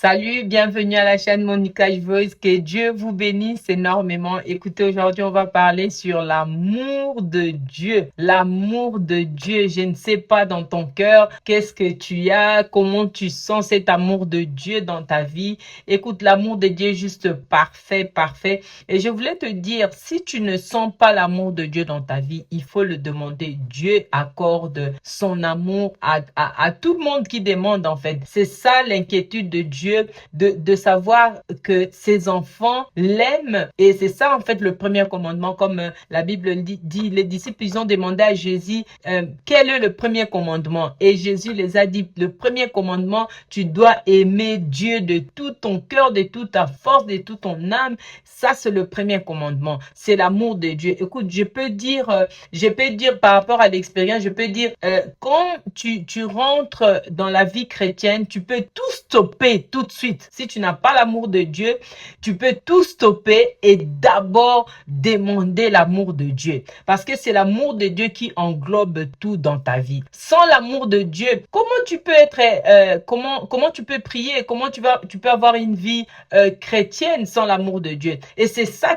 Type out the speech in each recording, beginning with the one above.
Salut, bienvenue à la chaîne Monica Voice. Que Dieu vous bénisse énormément. Écoutez, aujourd'hui, on va parler sur l'amour de Dieu. L'amour de Dieu. Je ne sais pas dans ton cœur, qu'est-ce que tu as, comment tu sens cet amour de Dieu dans ta vie. Écoute, l'amour de Dieu est juste parfait, parfait. Et je voulais te dire, si tu ne sens pas l'amour de Dieu dans ta vie, il faut le demander. Dieu accorde son amour à tout le monde qui demande, en fait. C'est ça l'inquiétude de Dieu, de savoir que ses enfants l'aiment. Et c'est ça, en fait, le premier commandement, comme la Bible dit, les disciples, ils ont demandé à Jésus, quel est le premier commandement? Et Jésus les a dit, le premier commandement, tu dois aimer Dieu de tout ton cœur, de toute ta force, de toute ton âme. Ça, c'est le premier commandement. C'est l'amour de Dieu. Écoute, je peux dire par rapport à l'expérience, je peux dire, quand tu rentres dans la vie chrétienne, tu peux tout stopper tout de suite. Si tu n'as pas l'amour de Dieu, tu peux tout stopper et d'abord demander l'amour de Dieu. Parce que c'est l'amour de Dieu qui englobe tout dans ta vie. Sans l'amour de Dieu, comment tu peux être, comment tu peux prier, tu peux avoir une vie chrétienne sans l'amour de Dieu. Et c'est ça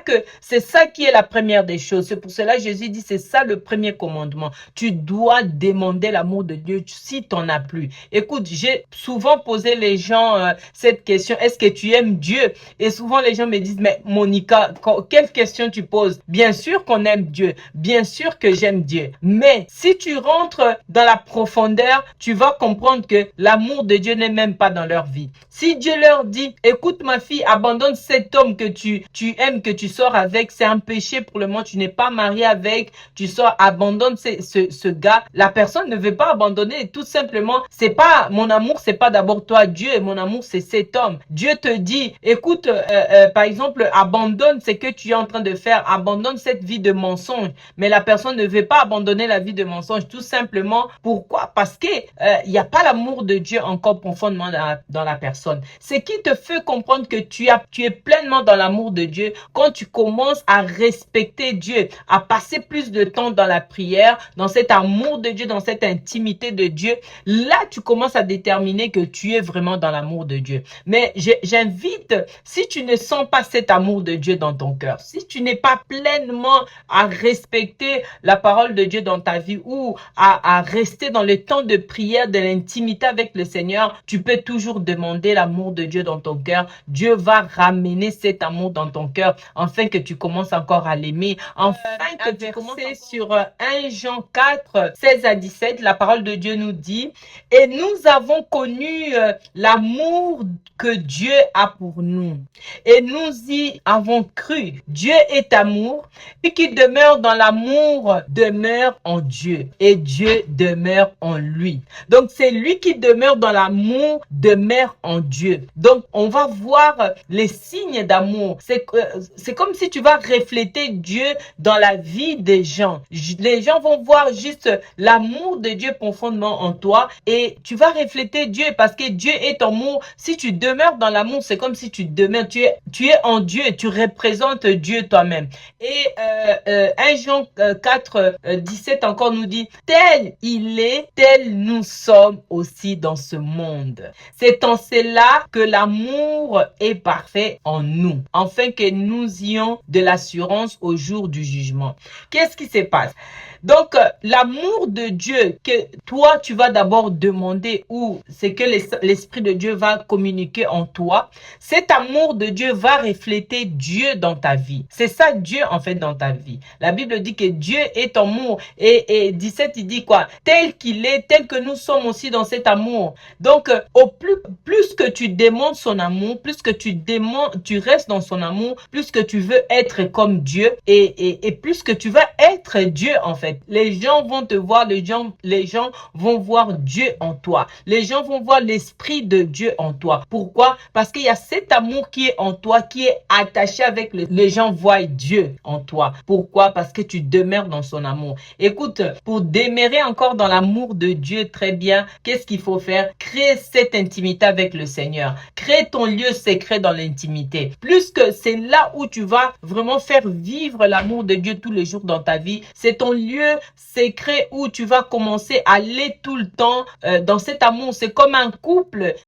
qui est la première des choses. C'est pour cela que Jésus dit, c'est ça le premier commandement. Tu dois demander l'amour de Dieu si tu n'en as plus. Écoute, j'ai souvent posé les gens cette question, est-ce que tu aimes Dieu? Et souvent les gens me disent, mais Monica, quelle question tu poses? Bien sûr qu'on aime Dieu, bien sûr que j'aime Dieu. Mais si tu rentres dans la profondeur, tu vas comprendre que l'amour de Dieu n'est même pas dans leur vie. Si Dieu leur dit, écoute ma fille, abandonne cet homme que tu aimes, que tu sors avec, c'est un péché pour le moment, tu n'es pas marié avec, tu sors, abandonne ce gars. La personne ne veut pas abandonner, tout simplement, c'est pas, mon amour, c'est pas d'abord toi, Dieu, et mon amour, c'est cet homme. Dieu te dit, écoute, par exemple, abandonne ce que tu es en train de faire, abandonne cette vie de mensonge. Mais la personne ne veut pas abandonner la vie de mensonge, tout simplement. Pourquoi? Parce que il n'y a pas l'amour de Dieu encore profondément dans la personne. Ce qui te fait comprendre que tu es pleinement dans l'amour de Dieu quand tu commences à respecter Dieu, à passer plus de temps dans la prière, dans cet amour de Dieu, dans cette intimité de Dieu. Là, tu commences à déterminer que tu es vraiment dans l'amour de Dieu. Mais j'invite, si tu ne sens pas cet amour de Dieu dans ton cœur, si tu n'es pas pleinement à respecter la parole de Dieu dans ta vie ou à rester dans le temps de prière, de l'intimité avec le Seigneur, tu peux toujours demander l'amour de Dieu dans ton cœur. Dieu va ramener cet amour dans ton cœur afin que tu commences encore à l'aimer, afin que tu commences sur 1 Jean 4, 16 à 17, la parole de Dieu nous dit, et nous avons connu l'amour que Dieu a pour nous et nous y avons cru. Dieu est amour et qui demeure dans l'amour demeure en Dieu et Dieu demeure en lui. Donc c'est lui qui demeure dans l'amour demeure en Dieu. Donc on va voir les signes d'amour. C'est comme si tu vas refléter Dieu dans la vie des gens. Les gens vont voir juste l'amour de Dieu profondément en toi et tu vas refléter Dieu parce que Dieu est amour. Si tu demeures dans l'amour, c'est comme si tu demeures, tu es en Dieu et tu représentes Dieu toi-même. Et 1 Jean 4, 17 encore nous dit, tel il est, tel nous sommes aussi dans ce monde. C'est en cela que l'amour est parfait en nous, afin que nous ayons de l'assurance au jour du jugement. Qu'est-ce qui se passe? Donc, l'amour de Dieu que toi, tu vas d'abord demander ou c'est que l'Esprit de Dieu va communiquer en toi, cet amour de Dieu va refléter Dieu dans ta vie. C'est ça Dieu en fait dans ta vie. La Bible dit que Dieu est amour et 17, il dit quoi? Tel qu'il est, tel que nous sommes aussi dans cet amour. Donc, au plus que tu demandes son amour, plus que tu restes dans son amour, plus que tu veux être comme Dieu et plus que tu vas être Dieu en fait. Les gens vont te voir, les gens vont voir Dieu en toi. Les gens vont voir l'Esprit de Dieu en toi. Pourquoi? Parce qu'il y a cet amour qui est en toi, qui est attaché avec les gens voient Dieu en toi. Pourquoi? Parce que tu demeures dans son amour. Écoute, pour demeurer encore dans l'amour de Dieu très bien, qu'est-ce qu'il faut faire? Créer cette intimité avec le Seigneur. Crée ton lieu secret dans l'intimité. Plus que c'est là où tu vas vraiment faire vivre l'amour de Dieu tous les jours dans ta vie. C'est ton lieu secret où tu vas commencer à aller tout le temps dans cet amour. C'est comme un couple